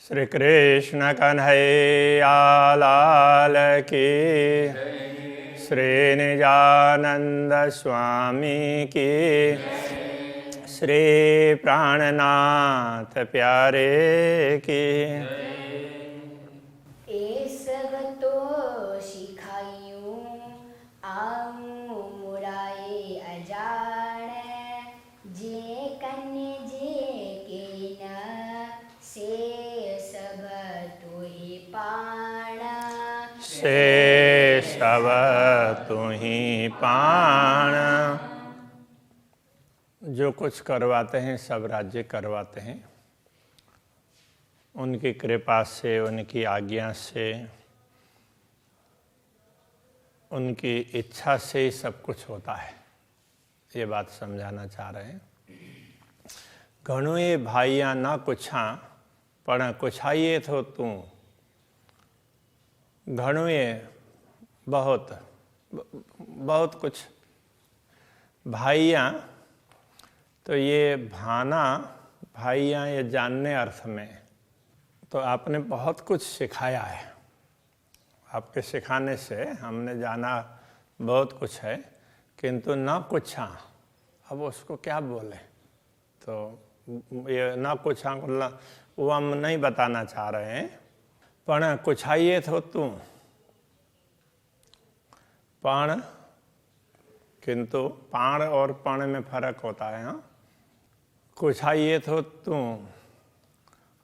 श्री कृष्ण कन्हैया लाल की, श्री निजानंद स्वामी की, श्री प्राणनाथ प्यारे की। ए सब तो सिखायूं आऊं मुराए अजान, जे कन्य जे के न से सब तो ही पाण। से सब तुम्हीं पाण। जो कुछ करवाते हैं सब राज्य करवाते हैं, उनकी कृपा से, उनकी आज्ञा से, उनकी इच्छा से ही सब कुछ होता है। ये बात समझाना चाह रहे हैं। घणुए भाइयाँ ना कुछा पण कुछाइए तो तू। घणुए बहुत बहुत कुछ, भाइयाँ तो ये भाना, भाइयाँ ये जानने अर्थ में, तो आपने बहुत कुछ सिखाया है। आपके सिखाने से हमने जाना बहुत कुछ है, किंतु न कुछा, अब उसको क्या बोले। तो ये न कुछा वो हम नहीं बताना चाह रहे हैं। पण कुछाइए तो तू, पण, किंतु पाण और पण में फर्क होता है। हाँ, कुछाइए तो तू,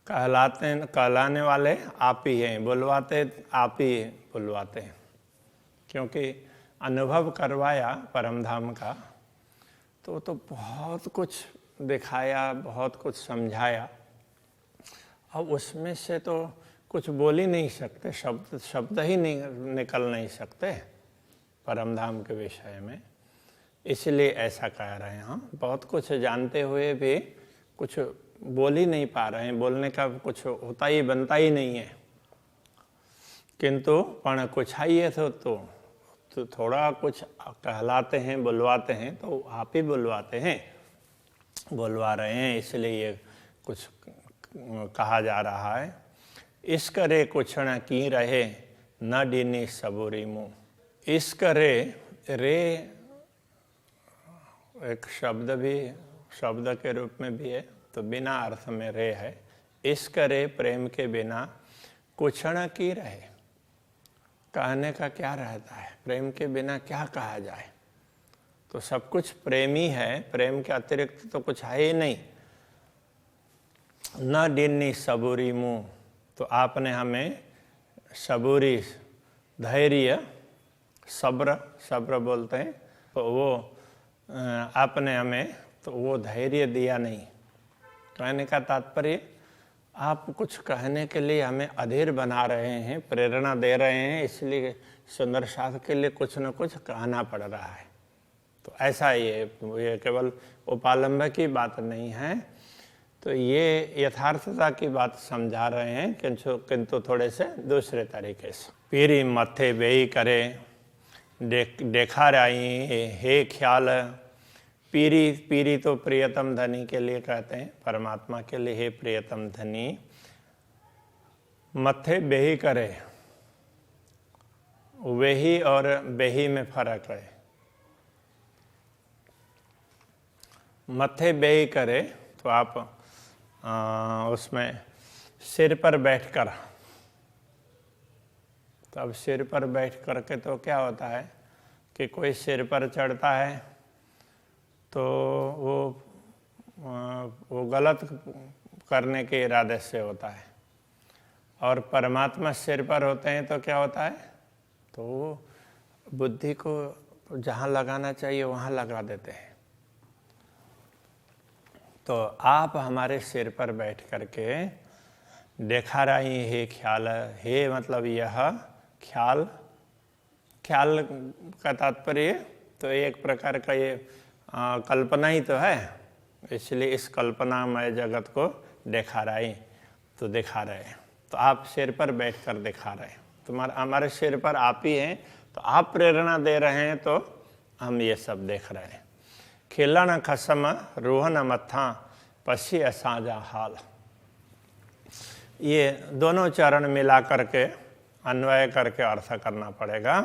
कहलाने वाले आप ही हैं, बुलवाते आप ही बुलवाते हैं, क्योंकि अनुभव करवाया परम धाम का तो बहुत कुछ दिखाया, बहुत कुछ समझाया। अब उसमें से तो कुछ बोल ही नहीं सकते, शब्द ही नहीं निकल नहीं सकते परम धाम के विषय में, इसलिए ऐसा कह रहे हैं। हम बहुत कुछ जानते हुए भी कुछ बोल ही नहीं पा रहे हैं, बोलने का कुछ होता ही बनता ही नहीं है। किंतु पण कुछाइए तो थोड़ा कुछ कहलाते हैं, बुलवाते हैं, तो आप ही बुलवाते हैं, बुलवा रहे हैं, इसलिए ये कुछ कहा जा रहा है। इस करे कुछ न की रहे न डीनी सबूरी मुँह। इस करे, रे एक शब्द भी, शब्द के रूप में भी है, तो बिना अर्थ में रे है। इस करे प्रेम के बिना कुछ न की रहे। कहने का क्या रहता है, प्रेम के बिना क्या कहा जाए। तो सब कुछ प्रेम ही है, प्रेम के अतिरिक्त तो कुछ है ही नहीं। न डिन्नी सबूरी मुँह, तो आपने हमें सबूरी, धैर्य, सब्र बोलते हैं, तो वो आपने हमें तो वो धैर्य दिया नहीं। कहने का तात्पर्य, आप कुछ कहने के लिए हमें अधीर बना रहे हैं, प्रेरणा दे रहे हैं, इसलिए सुंदर साथ के लिए कुछ न कुछ कहना पड़ रहा है। तो ऐसा ये केवल उपालंब की बात नहीं है, तो ये यथार्थता की बात समझा रहे हैं, किंतु थोड़े से दूसरे तरीके से। पीरी मथे बेई करे देखा रही हे ख्याल। पीरी तो प्रियतम धनी के लिए कहते हैं, परमात्मा के लिए हे प्रियतम धनी। मथे बेही करे, वेही और बेही में फर्क है। मथे बेही करे तो आप उसमें सिर पर बैठकर, तो अब सिर पर बैठ करके तो क्या होता है कि कोई सिर पर चढ़ता है तो वो गलत करने के इरादे से होता है, और परमात्मा सिर पर होते हैं तो क्या होता है, तो वो बुद्धि को जहाँ लगाना चाहिए वहाँ लगा देते हैं। तो आप हमारे सिर पर बैठ करके देखा रही हे ख्याल। हे मतलब यह ख्याल, ख्याल का तात्पर्य तो एक प्रकार का ये कल्पना ही तो है, इसलिए इस कल्पनामय जगत को देखा रहे, तो दिखा रहे हैं। तो आप सिर पर बैठकर दिखा रहे हैं, तुम्हारा हमारे सिर पर आप ही हैं, तो आप प्रेरणा दे रहे हैं, तो हम ये सब देख रहे हैं। खिलन खसम रोहन मत्था पसी असाजा हाल। ये दोनों चरण मिला करके अन्वय करके अर्थ करना पड़ेगा।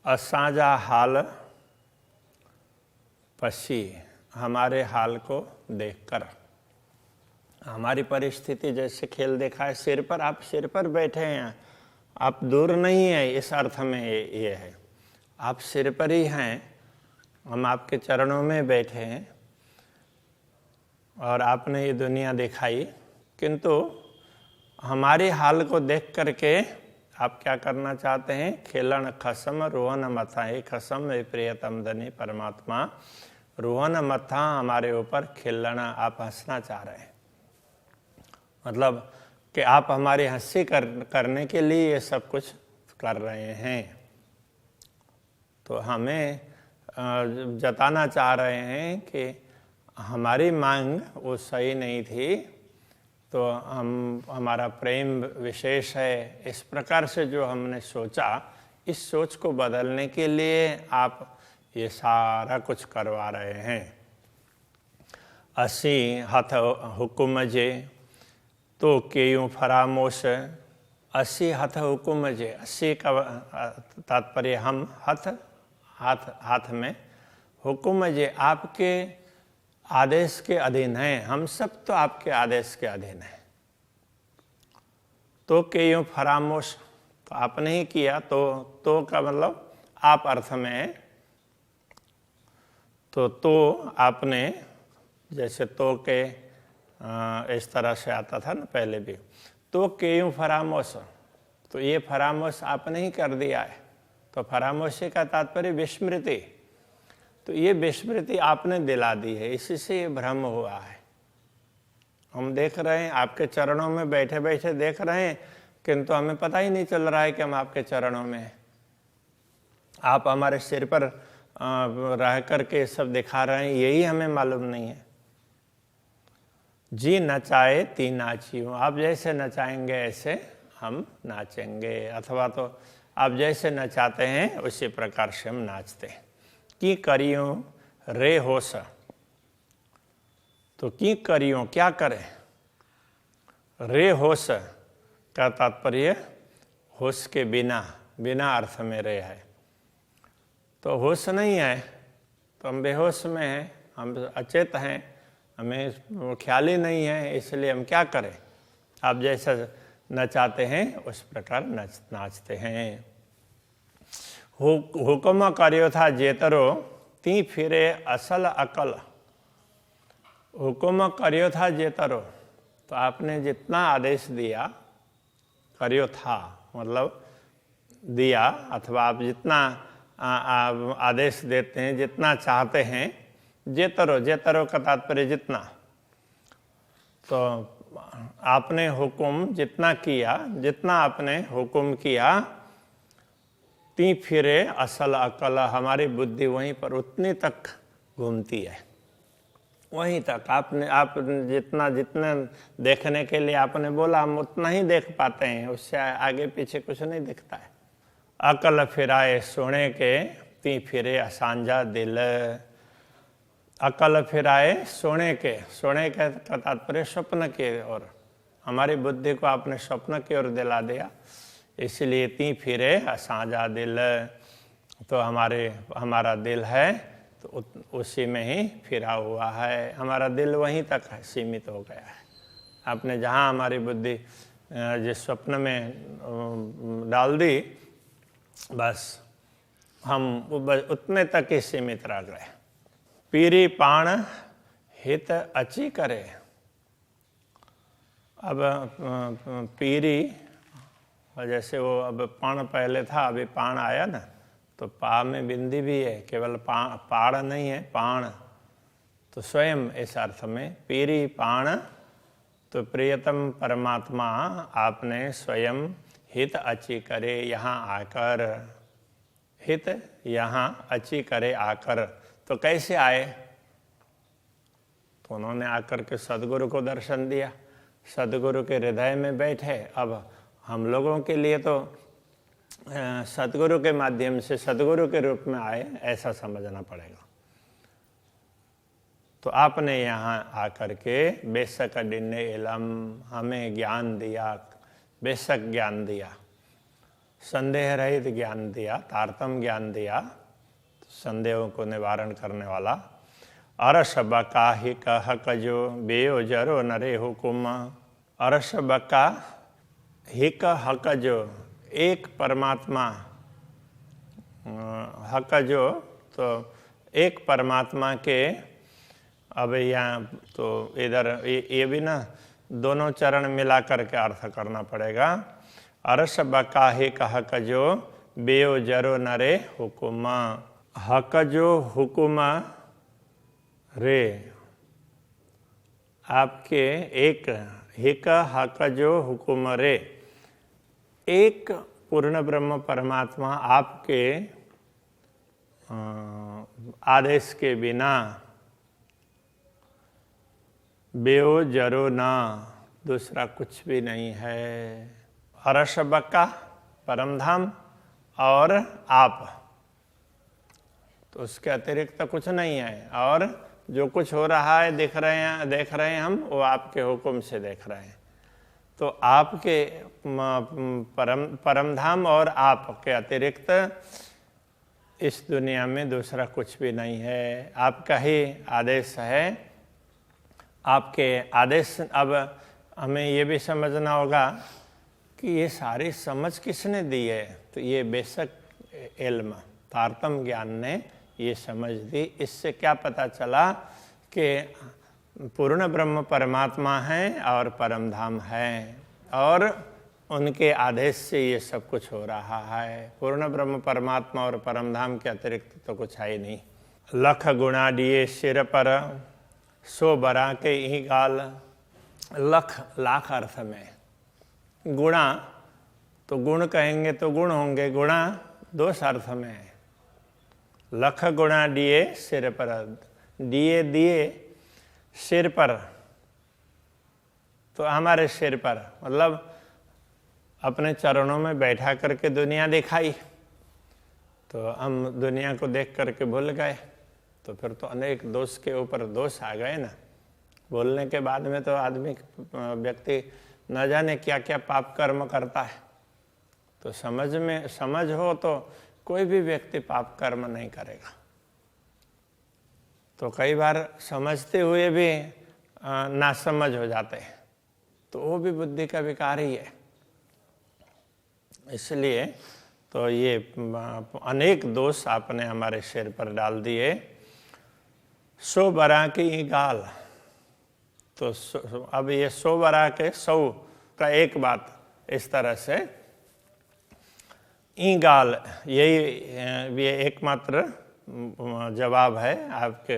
असांजा हाल पसी, हमारे हाल को देखकर, हमारी परिस्थिति जैसे खेल देखा है, सिर पर, आप सिर पर बैठे हैं, आप दूर नहीं है, इस अर्थ में ये है, आप सिर पर ही हैं, हम आपके चरणों में बैठे हैं और आपने ये दुनिया दिखाई, किंतु हमारे हाल को देख करके आप क्या करना चाहते हैं? खेलन खसम रोहन मथा, हे खसम हे प्रियतम धनी परमात्मा, रोहन मथा, हमारे ऊपर खेलना, आप हंसना चाह रहे हैं, मतलब कि आप हमारी हंसी करने के लिए ये सब कुछ कर रहे हैं। तो हमें जताना चाह रहे हैं कि हमारी मांग वो सही नहीं थी, तो हमारा प्रेम विशेष है, इस प्रकार से जो हमने सोचा, इस सोच को बदलने के लिए आप ये सारा कुछ करवा रहे हैं। असी हथ हुकुम जे तो केयूं फरामोश, असी हथ हुकुम जे, असी का तात्पर्य हम, हाथ में, हुकुम जे, आपके आदेश के अधीन हैं, हम सब तो आपके आदेश के अधीन हैं। तो केयूं फरामोश, तो आपने ही किया, तो का मतलब आप अर्थ में है, तो आपने, जैसे तो के इस तरह से आता था ना पहले भी, तो केयूं फरामोश, तो ये फरामोश आपने ही कर दिया है, तो फरामोशी का तात्पर्य विस्मृति, तो ये विस्मृति आपने दिला दी है, इसी से ये भ्रम हुआ है। हम देख रहे हैं, आपके चरणों में बैठे बैठे देख रहे हैं, किंतु हमें पता ही नहीं चल रहा है कि हम आपके चरणों में हैं। आप हमारे सिर पर रह करके सब दिखा रहे हैं, यही हमें मालूम नहीं है। जी नचाए ती नाचियो, आप जैसे नचाएंगे ऐसे हम नाचेंगे, अथवा तो आप जैसे नचाते हैं उसी प्रकार से हम नाचते हैं। की करियों रे होश, तो की करियों, क्या करें? रे होश का तात्पर्य होश के बिना, बिना अर्थ में रे है, तो होश नहीं है तो हम बेहोश में हैं, हम अचेत हैं, हमें ख्याल ही नहीं है, इसलिए हम क्या करें? आप जैसा नचाते हैं उस प्रकार नाचते हैं। हुक्म कार्यो था जेतरो ती फिरे असल अकल, हुक्म कार्यो था जेतरो, तो आपने जितना आदेश दिया, कार्यो था मतलब दिया, अथवा आप जितना आदेश देते हैं, जितना चाहते हैं, जेतरो, जेतरो का तात्पर्य जितना, तो आपने हुक्म जितना किया, जितना आपने हुक्म किया, ती फिरे असल अकल, हमारी बुद्धि वहीं पर उतनी तक घूमती है, वहीं तक। आप जितना देखने के लिए आपने बोला, हम उतना ही देख पाते हैं, उससे आगे पीछे कुछ नहीं दिखता है। अकल फिराए सोने के ती फिरे असांजा दिल, अकल फिराए सोने के, सोने के का तात्पर्य स्वप्न के ओर, हमारी बुद्धि को आपने स्वप्न की ओर दिला दिया, इसलिए ती फिरे असांजा दिल, तो हमारा दिल है तो उसी में ही फिरा हुआ है, हमारा दिल वहीं तक है, सीमित हो गया है। आपने जहाँ हमारी बुद्धि जिस स्वप्न में डाल दी, बस हम उतने तक ही सीमित रह गए। पीरी पाण हित अची करे, अब पीरी, जैसे वो अब पाण पहले था, अभी पाण आया ना, तो पा में बिंदी भी है, केवल पाड़ नहीं है, पाण, तो स्वयं इस अर्थ में पीरी पाण, तो प्रियतम परमात्मा आपने स्वयं हित अची करे, यहाँ आकर, हित यहाँ अची करे आकर, तो कैसे आए? तो उन्होंने आकर के सदगुरु को दर्शन दिया, सदगुरु के हृदय में बैठे। अब हम लोगों के लिए तो सदगुरु के माध्यम से सदगुरु के रूप में आए, ऐसा समझना पड़ेगा। तो आपने यहाँ आकर के बेशक डिन्ने इलम हमें ज्ञान दिया, बेशक ज्ञान दिया, संदेह रहित ज्ञान दिया, तारतम ज्ञान दिया, संदेहों को निवारण करने वाला। अरस बका ही कह कजो बेयो जरो नरे हुकुम। अरस बका ही हक जो एक परमात्मा, हक जो तो एक परमात्मा के, अब यहाँ तो इधर ये भी ना दोनों चरण मिला करके अर्थ करना पड़ेगा। अरस बका ही हक जो बेयो जरो नरे हुकुम। हक जो हुकुम रे, आपके एक हिक हक जो हुकुम रे, एक पूर्ण ब्रह्म परमात्मा आपके आदेश के बिना बेओ जरो ना, दूसरा कुछ भी नहीं है। अरस बक्का परमधाम और आप, तो उसके अतिरिक्त तो कुछ नहीं है। और जो कुछ हो रहा है देख रहे हैं हम, वो आपके हुक्म से देख रहे हैं। तो आपके परमधाम और आपके अतिरिक्त इस दुनिया में दूसरा कुछ भी नहीं है। आपका ही आदेश है। आपके आदेश, अब हमें ये भी समझना होगा कि ये सारी समझ किसने दी है। तो ये बेशक इल्म, तारतम ज्ञान ने ये समझ दी। इससे क्या पता चला कि पूर्ण ब्रह्म परमात्मा है और परमधाम है, और उनके आदेश से ये सब कुछ हो रहा है। पूर्ण ब्रह्म परमात्मा और परमधाम के अतिरिक्त तो कुछ है ही नहीं। लख गुणा दिए सिर पर, सो बरा के ही गाल। लख लाख अर्थ में, गुणा तो गुण कहेंगे तो गुण होंगे, गुणा दोष अर्थ में है। लख गुणा दिए सिर पर, दिए दिए सिर पर, तो हमारे सिर पर मतलब अपने चरणों में बैठा करके दुनिया दिखाई, तो हम दुनिया को देख करके भूल गए। तो फिर तो अनेक दोष के ऊपर दोष आ गए ना। बोलने के बाद में तो आदमी, व्यक्ति न जाने क्या क्या पाप कर्म करता है। तो समझ हो तो कोई भी व्यक्ति पाप कर्म नहीं करेगा। तो कई बार समझते हुए भी नासमझ हो जाते हैं, तो वो भी बुद्धि का विकार ही है। इसलिए तो ये अनेक दोष आपने हमारे सिर पर डाल दिए। सो बरा की गाल, तो अब ये सो बरा के सौ का एक बात इस तरह से, ई गाल, यही ये एकमात्र जवाब है आपके।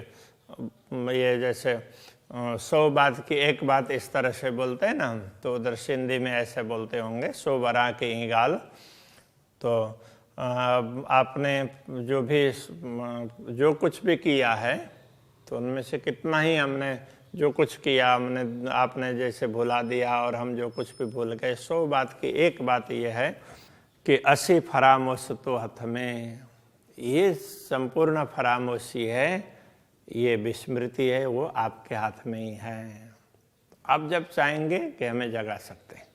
ये जैसे 100 बात की एक बात इस तरह से बोलते हैं ना, तो उधर सिंधी में ऐसे बोलते होंगे, सो बरा के ई गाल। तो आपने जो कुछ भी किया है, तो उनमें से कितना ही हमने जो कुछ किया आपने जैसे भुला दिया, और हम जो कुछ भी भूल गए। 100 बात की एक बात यह है कि 80 फरामोश तो हाथ में, ये संपूर्ण फरामोशी है, ये विस्मृति है, वो आपके हाथ में ही है। आप जब चाहेंगे कि हमें जगा सकते हैं।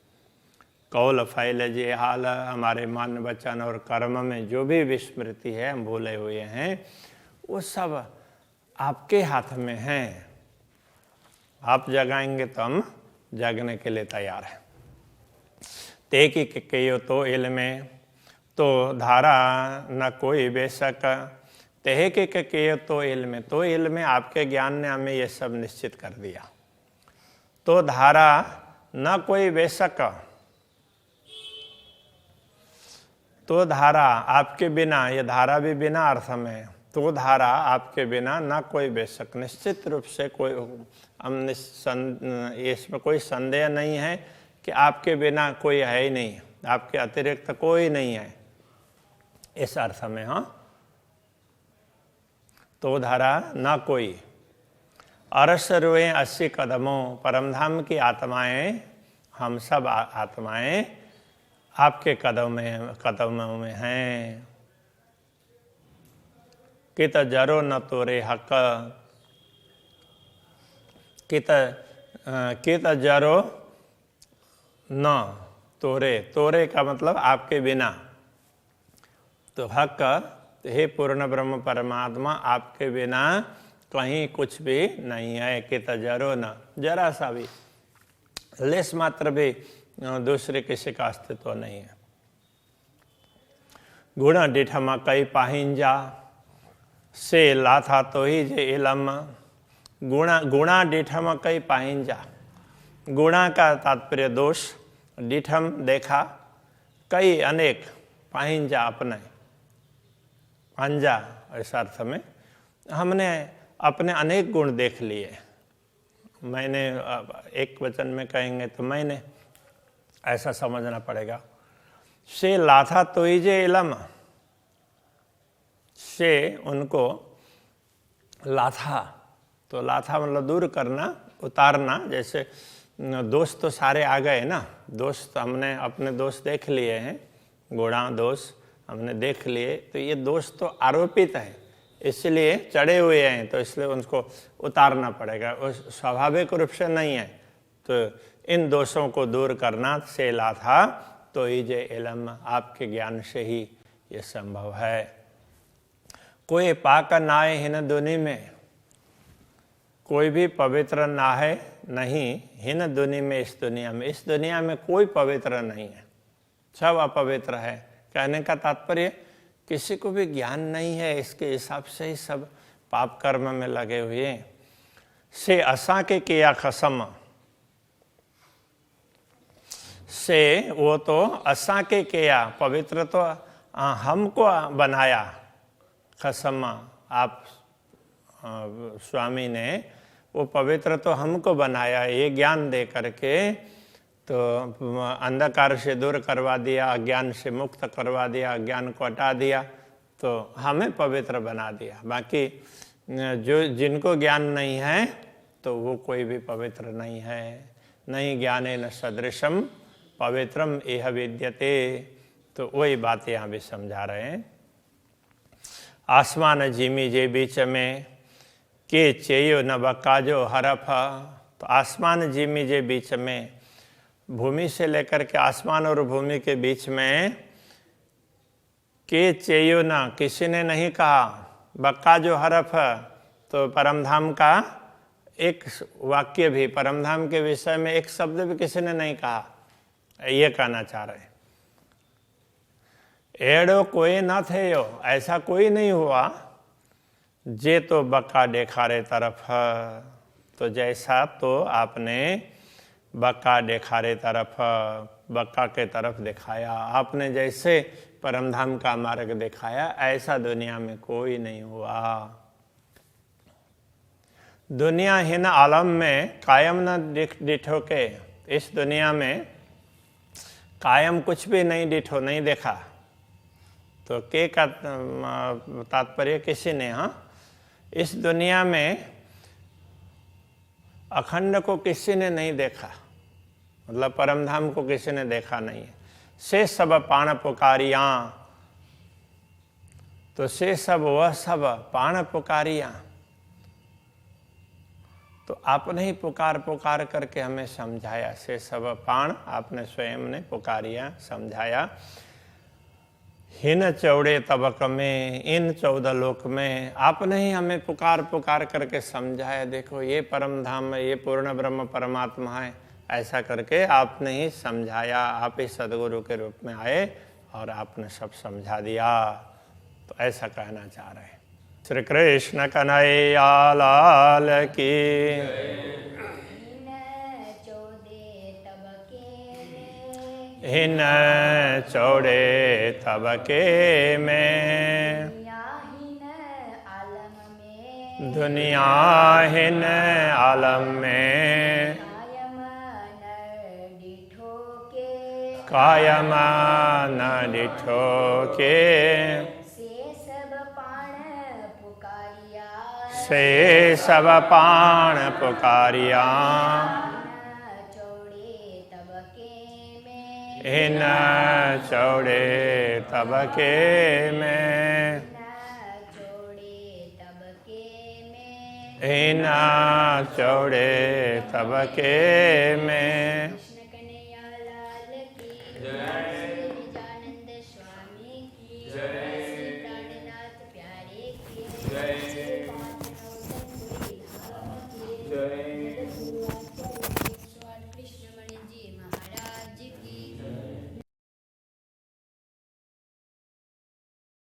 कौल फैल जे हाल, हमारे मन वचन और कर्म में जो भी विस्मृति है, हम भूले हुए हैं, वो सब आपके हाथ में है। आप जगाएंगे तो हम जगने के लिए तैयार हैं। ते की कहो तो इल्म तो धारा न कोई बेशक, तेह के कहो तो इल्म, तो इल्म आपके ज्ञान ने हमें ये सब निश्चित कर दिया। तो धारा न कोई बेशक, तो धारा आपके बिना, ये धारा भी बिना अर्थ में, तो धारा आपके बिना ना कोई बेशक, निश्चित रूप से कोई, हम इसमें कोई संदेह नहीं है कि आपके बिना कोई है ही नहीं, आपके अतिरिक्त कोई नहीं है, इस अर्थ में। हाँ, तो धारा ना कोई। अरस रुए 80 कदमों, परमधाम की आत्माएं, हम सब आत्माएं आपके कदमों में हैं। कित जरो न तोरे हक, कित जरो न तोरे, तोरे का मतलब आपके बिना। तो हक, हे पूर्ण ब्रह्म परमात्मा, आपके बिना कहीं कुछ भी नहीं है। कित जरो न, जरा सा भी, लेस मात्र भी दूसरे किसी का अस्तित्व नहीं है। गुण डिठम कई पाहिंजा, से लाथा तो ही जे इलम। गुणा डिठम कई पाहिंजा, गुणा का तात्पर्य दोष, डिठम देखा, कई अनेक, पाहिंजा अपने, पांजा इस अर्थ में हमने अपने अनेक गुण देख लिए। मैंने एक वचन में कहेंगे तो मैंने, ऐसा समझना पड़ेगा। से लाथा तो ही जे इलम, से उनको लाथा, तो लाथा मतलब दूर करना, उतारना। जैसे दोष तो सारे आ गए ना, दोष तो हमने अपने दोष देख लिए हैं, गुणा दोष हमने देख लिए, तो ये दोष तो आरोपित है, इसलिए चढ़े हुए हैं, तो इसलिए उनको उतारना पड़ेगा, स्वाभाविक रूप से नहीं है। तो इन दोषों को दूर करना, से लाथा तो ही जे इलम, आपके ज्ञान से ही ये संभव है। कोई पाक नाए हिन दुनि में, कोई भी पवित्र ना है नहीं, हिन दुनि में, इस दुनिया में, इस दुनिया में कोई पवित्र नहीं है, सब अपवित्र है। कहने का तात्पर्य किसी को भी ज्ञान नहीं है, इसके हिसाब से ही सब पाप कर्म में लगे हुए हैं। से असा के किया खसम, से वो तो असा के किया, पवित्र तो हमको बनाया, खसम आप स्वामी ने वो पवित्र तो हमको बनाया, ये ज्ञान दे करके तो अंधकार से दूर करवा दिया, अज्ञान से मुक्त करवा दिया, अज्ञान को हटा दिया, तो हमें पवित्र बना दिया। बाकी जो जिनको ज्ञान नहीं है तो वो कोई भी पवित्र नहीं है। नहीं ज्ञानेन सदृशम पवित्रम इह विद्यते, तो वही बात यहाँ भी समझा रहे हैं। आसमान जिमी जे बीच में, के चेयो न बकाजो हरफ। तो आसमान जिमी जे बीच में, भूमि से लेकर के आसमान और भूमि के बीच में, के चेयो न, किसी ने नहीं कहा, बकाजो हरफ, तो परमधाम का एक वाक्य भी, परमधाम के विषय में एक शब्द भी किसी ने नहीं कहा, ये कहना चाह रहे हैं। एड़ो कोई न थे यो, ऐसा कोई नहीं हुआ, जे तो बक्का देखारे तरफ। तो जैसा तो आपने बक्का देखारे तरफ, बक्का के तरफ दिखाया, आपने जैसे परमधाम का मार्ग दिखाया, ऐसा दुनिया में कोई नहीं हुआ। दुनिया हिन आलम में कायम न डिठो के, इस दुनिया में कायम कुछ भी नहीं डिठो, नहीं देखा। तो के का तात्पर्य किसी ने, हाँ, इस दुनिया में अखंड को किसी ने नहीं देखा, मतलब परमधाम को किसी ने देखा नहीं है। से सब पाण पुकारियां, तो से सब वह सब पाण पुकारियां, तो आपने ही पुकार पुकार करके हमें समझाया। से सब पाण, आपने स्वयं ने पुकारिया, समझाया। हिन चौड़े तबक में, इन 14 लोक में आपने ही हमें पुकार पुकार करके समझाया। देखो ये परम धाम है, ये पूर्ण ब्रह्म परमात्मा है, ऐसा करके आपने ही समझाया। आप ही सदगुरु के रूप में आए और आपने सब समझा दिया। तो ऐसा कहना चाह रहे हैं। श्री कृष्ण कन्हैया लाल की। हिन चौड़े तबके में, दुनिया हिन आलम में, कायम न डिठो के, से सब पाण पुकारिया। इन चौड़े तबके में, एना चौड़े तबके में। कृष्ण कन्हैया लाल की जय।